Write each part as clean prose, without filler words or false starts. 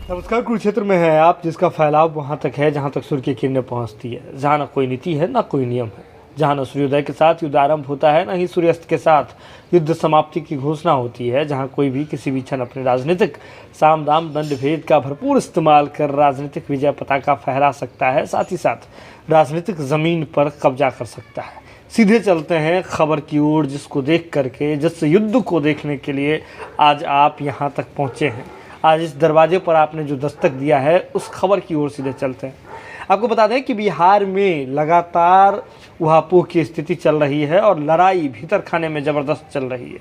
नमस्कार। कुरुक्षेत्र में है आप, जिसका फैलाव वहाँ तक है जहाँ तक सूर्य की किरणें पहुँचती है, जहाँ न कोई नीति है न कोई नियम है, जहाँ न सूर्योदय के साथ युद्ध आरंभ होता है न ही सूर्यास्त के साथ युद्ध समाप्ति की घोषणा होती है, जहाँ कोई भी किसी भी क्षण अपने राजनीतिक साम दाम दंड भेद का भरपूर इस्तेमाल कर राजनीतिक विजय पताका फहरा सकता है, साथ ही साथ राजनीतिक ज़मीन पर कब्जा कर सकता है। सीधे चलते हैं खबर की ओर, जिसको देख करके, जिस युद्ध को देखने के लिए आज आप यहाँ तक पहुँचे हैं। आज इस दरवाजे पर आपने जो दस्तक दिया है, उस खबर की ओर सीधे चलते हैं। आपको बता दें कि बिहार में लगातार उहापोह की स्थिति चल रही है और लड़ाई भीतर खाने में ज़बरदस्त चल रही है।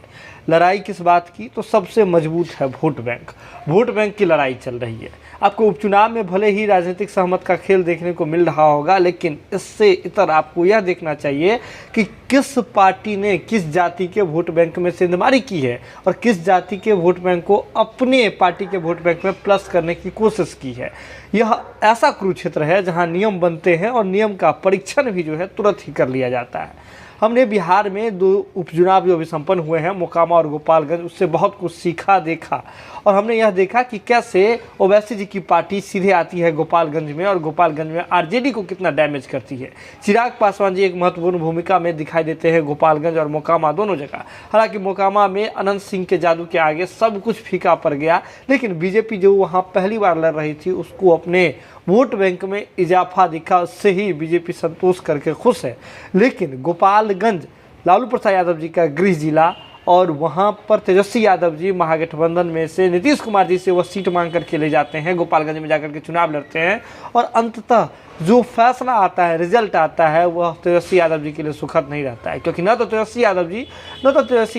लड़ाई किस बात की? तो सबसे मजबूत है वोट बैंक। वोट बैंक की लड़ाई चल रही है। आपको उपचुनाव में भले ही राजनीतिक सहमत का खेल देखने को मिल रहा होगा, लेकिन इससे इतर आपको यह देखना चाहिए कि किस पार्टी ने किस जाति के वोट बैंक में सेंधमारी की है और किस जाति के वोट बैंक को अपने पार्टी के वोट बैंक में प्लस करने की कोशिश की है। यह ऐसा कुरुक्षेत्र है जहां नियम बनते हैं और नियम का परीक्षण भी जो है तुरंत ही कर लिया जाता है। हमने बिहार में 2 उपचुनाव जो अभी संपन्न हुए हैं, मोकामा और गोपालगंज, उससे बहुत कुछ सीखा देखा। और हमने यह देखा कि कैसे ओवैसी जी की पार्टी सीधे आती है गोपालगंज में और गोपालगंज में आरजेडी को कितना डैमेज करती है। चिराग पासवान जी एक महत्वपूर्ण भूमिका में दिखाई देते हैं गोपालगंज और मोकामा दोनों जगह। हालांकि मोकामा में अनंत सिंह के जादू के आगे सब कुछ फीका पड़ गया, लेकिन बीजेपी जो वहाँ पहली बार लड़ रही थी उसको अपने वोट बैंक में इजाफा दिखा, उससे ही बीजेपी संतोष करके खुश है। लेकिन गोपालगंज लालू प्रसाद यादव जी का गृह जिला और वहाँ पर तेजस्वी यादव जी महागठबंधन में से नीतीश कुमार जी से वह सीट मांग करके ले जाते हैं, गोपालगंज में जाकर के चुनाव लड़ते हैं और अंततः जो फैसला आता है, रिजल्ट आता है, वह तेजस्वी यादव जी के लिए सुखद नहीं रहता है। क्योंकि न तो तेजस्वी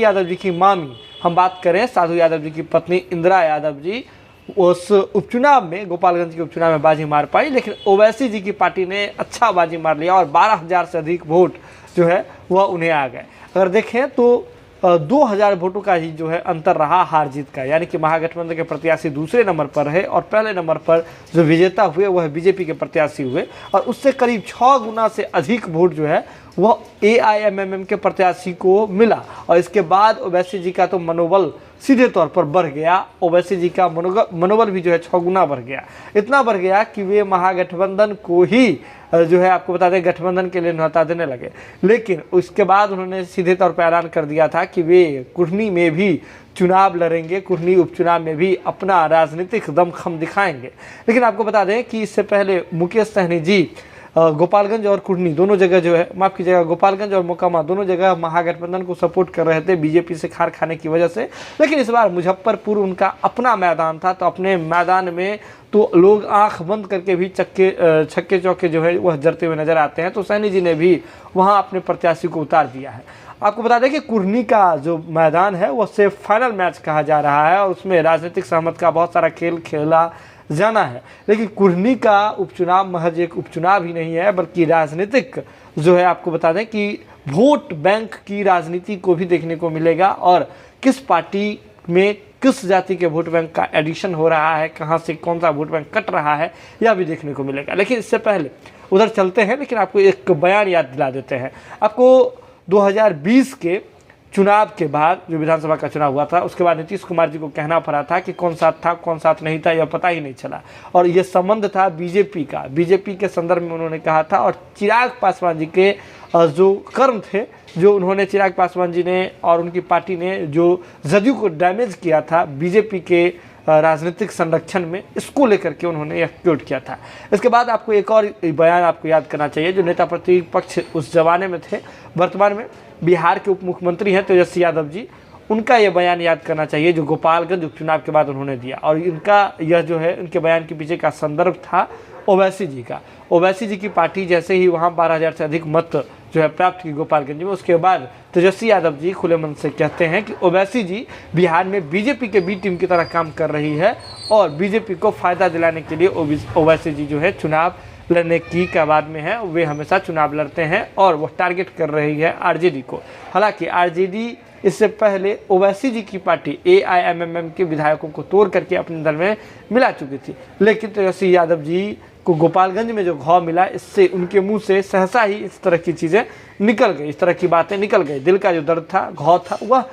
यादव जी की मामी, हम बात करें साधु यादव जी की पत्नी इंदिरा यादव जी, उस उपचुनाव में, गोपालगंज के उपचुनाव में बाजी मार पाई, लेकिन ओवैसी जी की पार्टी ने अच्छा बाजी मार लिया और 12,000 से अधिक वोट जो है वह उन्हें आ गए। अगर देखें तो 2,000 वोटों का ही जो है अंतर रहा हार जीत का, यानी कि महागठबंधन के प्रत्याशी दूसरे नंबर पर है और पहले नंबर पर जो विजेता हुए वह बीजेपी के प्रत्याशी हुए और उससे करीब 6 गुना से अधिक वोट जो है वह एआईएमएमएम के प्रत्याशी को मिला। और इसके बाद ओवैसी जी का तो मनोबल सीधे तौर पर बढ़ गया। ओवैसी जी का मनोबल भी जो है 6 गुना बढ़ गया। इतना बढ़ गया कि वे महागठबंधन को ही जो है, आपको बता दें, गठबंधन के लिए न्योता देने लगे। लेकिन उसके बाद उन्होंने सीधे तौर पर ऐलान कर दिया था कि वे कुढ़नी में भी चुनाव लड़ेंगे, कुढ़नी उपचुनाव में भी अपना राजनीतिक दमखम दिखाएंगे। लेकिन आपको बता दें कि इससे पहले मुकेश सहनी जी गोपालगंज और कुढ़नी दोनों जगह जो है, माफ़ कीजिएगा, गोपालगंज और मोकामा दोनों जगह महागठबंधन को सपोर्ट कर रहे थे बीजेपी से खार खाने की वजह से। लेकिन इस बार मुजफ्फरपुर उनका अपना मैदान था, तो अपने मैदान में तो लोग आंख बंद करके भी छक्के चौके जो है वह जरते हुए नजर आते हैं। तो सैनी जी ने भी वहाँ अपने प्रत्याशी को उतार दिया है। आपको बता दें कि कुढ़नी का जो मैदान है वह सिर्फ फाइनल मैच कहा जा रहा है और उसमें राजनीतिक सहमत का बहुत सारा खेल खेला जाना है। लेकिन कुढ़नी का उपचुनाव महज एक उपचुनाव ही नहीं है, बल्कि राजनीतिक जो है, आपको बता दें कि वोट बैंक की राजनीति को भी देखने को मिलेगा और किस पार्टी में किस जाति के वोट बैंक का एडिशन हो रहा है, कहां से कौन सा वोट बैंक कट रहा है, यह भी देखने को मिलेगा। लेकिन इससे पहले उधर चलते हैं, लेकिन आपको एक बयान याद दिला देते हैं। आपको 2020 के चुनाव के बाद, जो विधानसभा का चुनाव हुआ था, उसके बाद नीतीश कुमार जी को कहना पड़ा था कि कौन साथ था कौन साथ नहीं था यह पता ही नहीं चला, और यह संबंध था बीजेपी का। बीजेपी के संदर्भ में उन्होंने कहा था और चिराग पासवान जी के जो कर्म थे, जो उन्होंने, चिराग पासवान जी ने और उनकी पार्टी ने जो जदयू को डैमेज किया था बीजेपी के राजनीतिक संरक्षण में, इसको लेकर के उन्होंने यह ट्वीट किया था। इसके बाद आपको एक और बयान आपको याद करना चाहिए। जो नेता प्रतिपक्ष उस जमाने में थे, वर्तमान में बिहार के उप मुख्यमंत्री हैं तेजस्वी यादव जी, उनका यह बयान याद करना चाहिए जो गोपालगंज उपचुनाव के बाद उन्होंने दिया। और इनका यह जो है, इनके बयान के पीछे का संदर्भ था ओवैसी जी का। ओवैसी जी की पार्टी जैसे ही वहाँ 12,000 से अधिक मत जो है प्राप्त की गोपालगंज में, उसके बाद तेजस्वी यादव जी खुले मन से कहते हैं कि ओवैसी जी बिहार में बीजेपी के बी टीम की तरह काम कर रही है और बीजेपी को फायदा दिलाने के लिए ओवैसी जी जो है चुनाव लड़ने की कवायद में है। वे हमेशा चुनाव लड़ते हैं और वह टारगेट कर रही है आरजेडी को। हालांकि आरजेडी इससे पहले ओवैसी जी की पार्टी एआईएमएमएम के विधायकों को तोड़ करके अपने दल में मिला चुकी थी। लेकिन तेजस्वी यादव जी को गोपालगंज में जो घाव मिला, इससे उनके मुंह से सहसा ही इस तरह की चीज़ें निकल गई, इस तरह की बातें निकल गई। दिल का जो दर्द था, घाव था, वह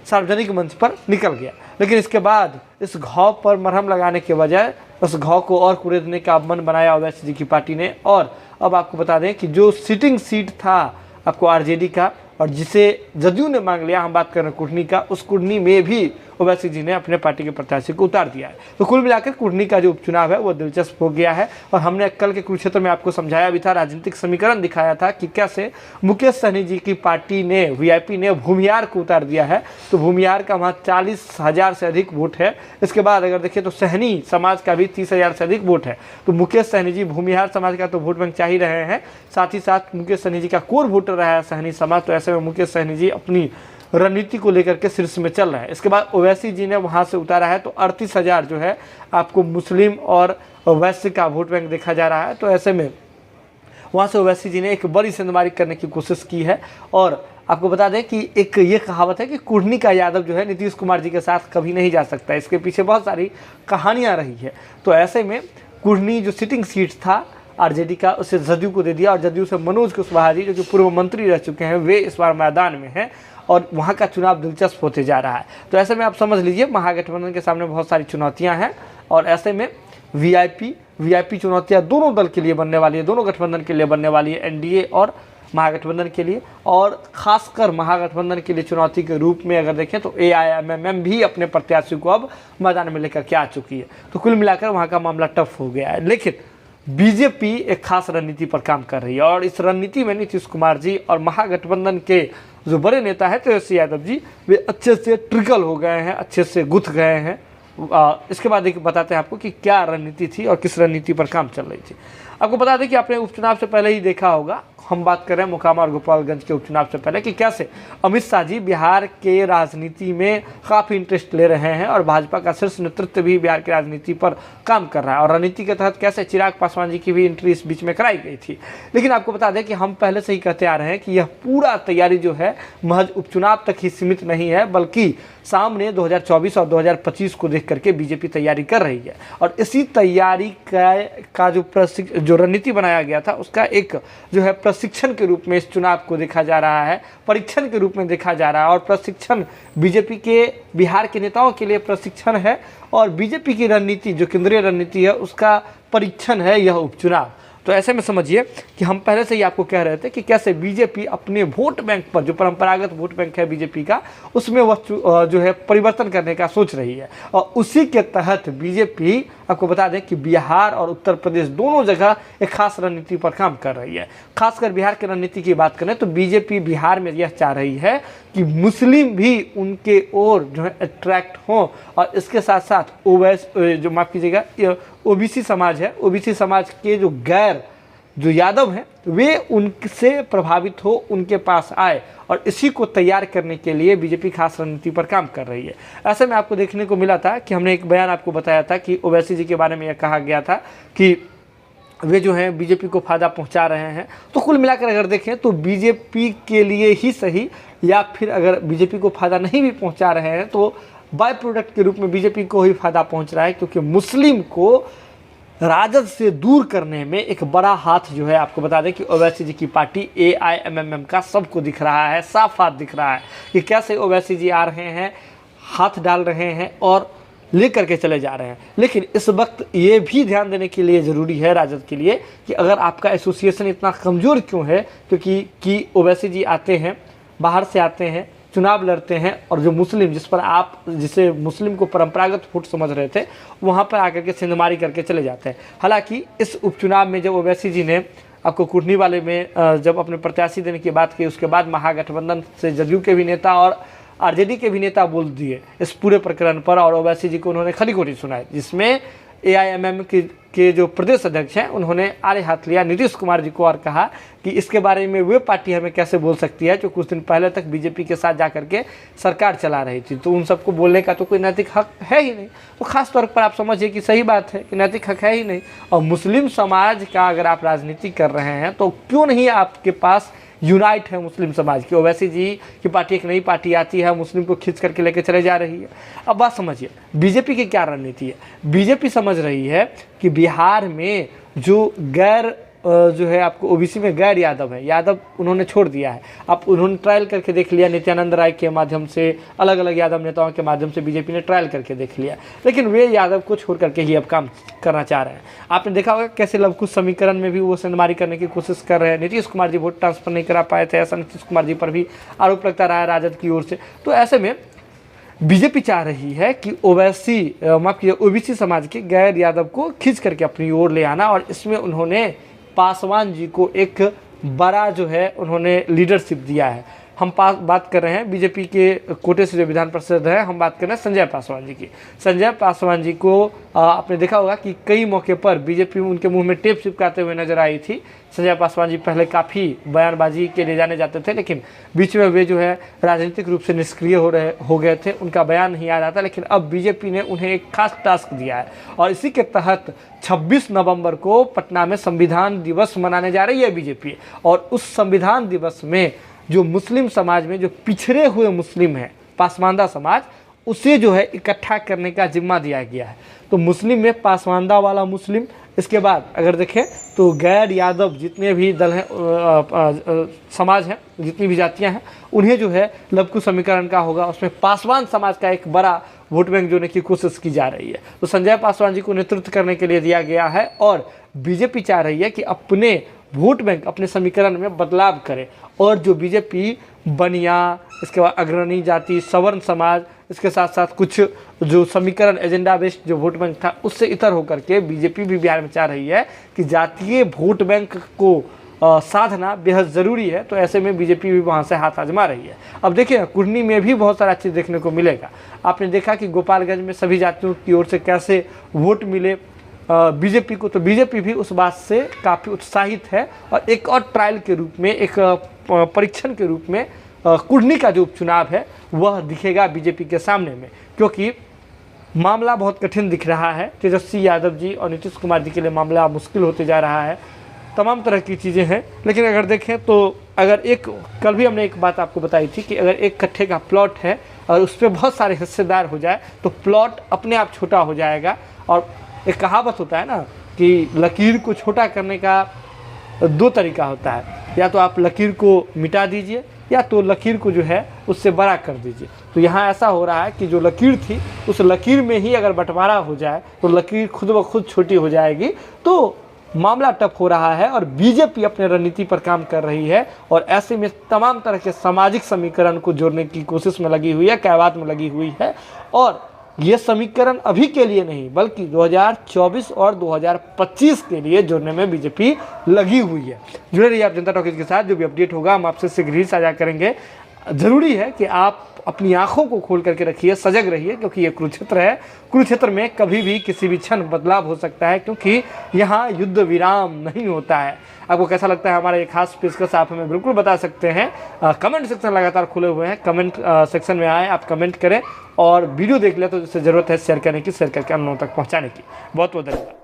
सार्वजनिक मंच पर निकल गया। लेकिन इसके बाद इस घाव पर मरहम लगाने के बजाय उस घाव को और कुरेदने का मन बनाया ओवैसी जी की पार्टी ने। और अब आपको बता दें कि जो सिटिंग सीट था आपको आरजेडी का, और जिसे जदयू ने मांग लिया, हम बात कर रहे हैं कुटनी का, उस कुटनी में भी ओवैसी जी ने अपने पार्टी के प्रत्याशी को उतार दिया है। तो कुल मिलाकर कुटनी का जो उपचुनाव है वो दिलचस्प हो गया है। और हमने कल के कुरुक्षेत्र में आपको समझाया भी था, राजनीतिक समीकरण दिखाया था कि कैसे मुकेश सहनी जी की पार्टी ने, वीआईपी ने भूमियार को उतार दिया है। तो भूमियार का वहाँ 40,000 से अधिक वोट है। इसके बाद अगर देखिए तो सहनी समाज का भी 30,000 से अधिक वोट है। तो मुकेश सहनी जी भूमिहार समाज का तो वोट बैंक चाह ही रहे हैं, साथ ही साथ मुकेश सहनी जी का कोर वोटर रहा है सहनी समाज। तो ऐसे में मुकेश सहनी जी अपनी रणनीति को लेकर के शीर्ष में चल रहा है। इसके बाद ओवैसी जी ने वहां से उतारा है, तो 38,000 जो है आपको मुस्लिम और वैश्य का वोट बैंक देखा जा रहा है। तो ऐसे में वहां से ओवैसी जी ने एक बड़ी सेंधमारी करने की कोशिश की है। और आपको बता दें कि एक ये कहावत है कि कुढ़नी का यादव जो है नीतीश कुमार जी के साथ कभी नहीं जा सकता। इसके पीछे बहुत सारी कहानियां रही है। तो ऐसे में कुढ़नी जो सिटिंग सीट था आरजेडी का, उसे जदयू को दे दिया। और जदयू से मनोज कुशवाहा जी जो कि पूर्व मंत्री रह चुके हैं, वे इस बार मैदान में हैं और वहाँ का चुनाव दिलचस्प होते जा रहा है। तो ऐसे में आप समझ लीजिए महागठबंधन के सामने बहुत सारी चुनौतियाँ हैं। और ऐसे में वीआईपी चुनौतियाँ दोनों दल के लिए बनने वाली है, दोनों गठबंधन के लिए बनने वाली है, एनडीए और महागठबंधन के लिए। और खासकर महागठबंधन के लिए चुनौती के रूप में अगर देखें तो एआईएमएम भी अपने प्रत्याशी को अब मैदान में लेकर के आ चुकी है। तो कुल मिलाकर वहाँ का मामला टफ हो गया है। लेकिन बीजेपी एक खास रणनीति पर काम कर रही है और इस रणनीति में नीतीश कुमार जी और महागठबंधन के जो बड़े नेता हैं तेजस्वी यादव जी, वे अच्छे से ट्रिकल हो गए हैं, अच्छे से गुथ गए हैं। इसके बाद एक बताते हैं आपको कि क्या रणनीति थी और किस रणनीति पर काम चल रही थी। आपको बता दें कि आपने उपचुनाव से पहले ही देखा होगा, हम बात कर रहे हैं मोकामा और गोपालगंज के उपचुनाव से पहले, कि कैसे अमित शाह जी बिहार के राजनीति में काफ़ी इंटरेस्ट ले रहे हैं और भाजपा का शीर्ष नेतृत्व भी बिहार की राजनीति पर काम कर रहा है। और रणनीति के तहत कैसे चिराग पासवान जी की भी एंट्री इस बीच में कराई गई थी। लेकिन आपको बता दें कि हम पहले से ही कहते आ रहे हैं कि यह पूरा तैयारी जो है महज उपचुनाव तक ही सीमित नहीं है, बल्कि सामने 2024 और 2025 को देख करके बीजेपी तैयारी कर रही है। और इसी तैयारी का जो रणनीति बनाया गया था, उसका एक जो है प्रशिक्षण के रूप में इस चुनाव को देखा जा रहा है, परीक्षण के रूप में देखा जा रहा है। और प्रशिक्षण बीजेपी के बिहार के नेताओं के लिए प्रशिक्षण है और बीजेपी की रणनीति जो केंद्रीय रणनीति है उसका परीक्षण है यह उपचुनाव। तो ऐसे में समझिए कि हम पहले से ही आपको कह रहे थे कि कैसे बीजेपी अपने वोट बैंक पर, जो परंपरागत वोट बैंक है बीजेपी का, उसमें वह जो है परिवर्तन करने का सोच रही है। और उसी के तहत बीजेपी आपको बता दें कि बिहार और उत्तर प्रदेश दोनों जगह एक खास रणनीति पर काम कर रही है। खासकर बिहार की रणनीति की बात करें तो बीजेपी बिहार में यह चाह रही है कि मुस्लिम भी उनके ओर जो है अट्रैक्ट हों और इसके साथ साथ जो माफ़ कीजिएगा ओबीसी समाज है, ओबीसी समाज के जो यादव हैं वे उनसे प्रभावित हो, उनके पास आए। और इसी को तैयार करने के लिए बीजेपी खास रणनीति पर काम कर रही है। ऐसे में आपको देखने को मिला था कि हमने एक बयान आपको बताया था कि ओवैसी जी के बारे में यह कहा गया था कि वे जो हैं बीजेपी को फ़ायदा पहुंचा रहे हैं। तो कुल मिलाकर अगर देखें तो बीजेपी के लिए ही सही, या फिर अगर बीजेपी को फ़ायदा नहीं भी पहुंचा रहे हैं तो बाय प्रोडक्ट के रूप में बीजेपी को ही फ़ायदा पहुंच रहा है, क्योंकि मुस्लिम को राजद से दूर करने में एक बड़ा हाथ जो है, आपको बता दें कि ओवैसी जी की पार्टी एआईएमएम का सबको दिख रहा है, साफ हाथ दिख रहा है कि कैसे ओवैसी जी आ रहे हैं, हाथ डाल रहे हैं और लेकर के चले जा रहे हैं। लेकिन इस वक्त ये भी ध्यान देने के लिए ज़रूरी है राजद के लिए कि अगर आपका एसोसिएशन इतना कमज़ोर क्यों है, क्योंकि ओवैसी जी आते हैं, बाहर से आते हैं, चुनाव लड़ते हैं और जो मुस्लिम जिसे मुस्लिम को परंपरागत वोट समझ रहे थे, वहाँ पर आकर के सिंधमारी करके चले जाते हैं। हालांकि इस उपचुनाव में जब ओवैसी जी ने आपको कुटनी वाले में जब अपने प्रत्याशी देने की बात की, उसके बाद महागठबंधन से जदयू के भी नेता और आरजेडी के भी नेता बोल दिए इस पूरे प्रकरण पर और ओवैसी जी को उन्होंने खरी खोटी सुनाई, जिसमें एआईएमएम के जो प्रदेश अध्यक्ष हैं उन्होंने आड़े हाथ लिया नीतीश कुमार जी को और कहा कि इसके बारे में वे पार्टी हमें कैसे बोल सकती है जो कुछ दिन पहले तक बीजेपी के साथ जाकर के सरकार चला रही थी। तो उन सबको बोलने का तो कोई नैतिक हक है ही नहीं। तो खास तौर पर आप समझिए कि सही बात है कि नैतिक हक है ही नहीं। और मुस्लिम समाज का अगर आप राजनीति कर रहे हैं तो क्यों नहीं आपके पास यूनाइट है मुस्लिम समाज की। ओवैसी जी की पार्टी एक नई पार्टी आती है, मुस्लिम को खींच करके लेके चले जा रही है। अब बात समझिए बीजेपी की क्या रणनीति है। बीजेपी समझ रही है कि बिहार में जो गैर जो है आपको ओबीसी में गैर यादव है, यादव उन्होंने छोड़ दिया है। अब उन्होंने ट्रायल करके देख लिया, नित्यानंद राय के माध्यम से, अलग अलग यादव नेताओं के माध्यम से बीजेपी ने ट्रायल करके देख लिया, लेकिन वे यादव को छोड़ करके ही अब काम करना चाह रहे हैं। आपने देखा होगा कैसे लवकुश समीकरण में भी वो सेंधमारी करने की कोशिश कर रहे हैं। नीतीश कुमार जी वोट ट्रांसफर नहीं करा पाए थे, ऐसा नीतीश कुमार जी पर भी आरोप लगता रहा है राजद की ओर से। तो ऐसे में बीजेपी चाह रही है कि ओबीसी समाज के गैर यादव को खींच करके अपनी ओर ले आना, और इसमें उन्होंने पासवान जी को एक बड़ा जो है उन्होंने लीडरशिप दिया है। हम बात कर रहे हैं बीजेपी के कोटे से जो विधान पार्षद है, हम बात कर रहे हैं संजय पासवान जी की। संजय पासवान जी को आपने देखा होगा कि कई मौके पर बीजेपी उनके मुंह में टेप चिपकाते हुए नजर आई थी। संजय पासवान जी पहले काफ़ी बयानबाजी के लिए जाने जाते थे, लेकिन बीच में वे जो है राजनीतिक रूप से निष्क्रिय हो गए थे, उनका बयान नहीं आ रहा था। लेकिन अब बीजेपी ने उन्हें एक खास टास्क दिया है, और इसी के तहत 26 नवंबर को पटना में संविधान दिवस मनाने जा रही है बीजेपी। और उस संविधान दिवस में जो मुस्लिम समाज में जो पिछड़े हुए मुस्लिम हैं, पासमानदा समाज, उसे जो है इकट्ठा करने का जिम्मा दिया गया है। तो मुस्लिम में पासमानदा वाला मुस्लिम, इसके बाद अगर देखें तो गैर यादव जितने भी दल हैं, समाज हैं, जितनी भी जातियां हैं, उन्हें जो है लवकुश समीकरण का होगा, उसमें पासवान समाज का एक बड़ा वोट बैंक जोड़ने की कोशिश की जा रही है। तो संजय पासवान जी को नेतृत्व करने के लिए दिया गया है, और बीजेपी चाह रही है कि अपने वोट बैंक, अपने समीकरण में बदलाव करे, और जो बीजेपी बनिया, इसके बाद अग्रणी जाति, सवर्ण समाज, इसके साथ साथ कुछ जो समीकरण एजेंडा बेस्ड जो वोट बैंक था, उससे इतर होकर के बीजेपी भी बिहार में चाह रही है कि जातीय वोट बैंक को साधना बेहद ज़रूरी है। तो ऐसे में बीजेपी भी वहाँ से हाथ आजमा रही है। अब देखिए कुर्नी में भी बहुत सारा चीज़ देखने को मिलेगा। आपने देखा कि गोपालगंज में सभी जातियों की ओर से कैसे वोट मिले बीजेपी को, तो बीजेपी भी उस बात से काफ़ी उत्साहित है, और एक और ट्रायल के रूप में, एक परीक्षण के रूप में कुर्नी का जो उपचुनाव है वह दिखेगा बीजेपी के सामने में, क्योंकि मामला बहुत कठिन दिख रहा है। तेजस्वी यादव जी और नीतीश कुमार जी के लिए मामला मुश्किल होते जा रहा है, तमाम तरह की चीज़ें हैं। लेकिन अगर देखें तो अगर कल भी हमने एक बात आपको बताई थी कि अगर एक कट्ठे का प्लॉट है और उस पर बहुत सारे हिस्सेदार हो जाए तो प्लॉट अपने आप छोटा हो जाएगा। और एक कहावत होता है ना कि लकीर को छोटा करने का 2 तरीका होता है, या तो आप लकीर को मिटा दीजिए, या तो लकीर को जो है उससे बड़ा कर दीजिए। तो यहाँ ऐसा हो रहा है कि जो लकीर थी उस लकीर में ही अगर बंटवारा हो जाए तो लकीर खुद ब खुद छोटी हो जाएगी। तो मामला टफ हो रहा है, और बीजेपी अपने रणनीति पर काम कर रही है, और ऐसे में तमाम तरह के सामाजिक समीकरण को जोड़ने की कोशिश में लगी हुई है, कयावत में लगी हुई है। और ये समीकरण अभी के लिए नहीं बल्कि 2024 और 2025 के लिए जोड़ने में बीजेपी लगी हुई है। जुड़े रहिए आप जनता टॉकीज के साथ, जो भी अपडेट होगा हम आपसे शीघ्र ही साझा करेंगे। ज़रूरी है कि आप अपनी आंखों को खोल करके रखिए, सजग रहिए, क्योंकि ये कुरुक्षेत्र है। कुरुक्षेत्र में कभी भी किसी भी क्षण बदलाव हो सकता है, क्योंकि यहाँ युद्ध विराम नहीं होता है। आपको कैसा लगता है हमारा ये खास पेशकश, आप हमें बिल्कुल बता सकते हैं। कमेंट सेक्शन लगातार खुले हुए हैं, कमेंट सेक्शन में आए, आप कमेंट करें, और वीडियो देख ले तो जिससे ज़रूरत है शेयर करने की, शेयर करके अन्य लोगों तक पहुँचाने की। बहुत बहुत धन्यवाद।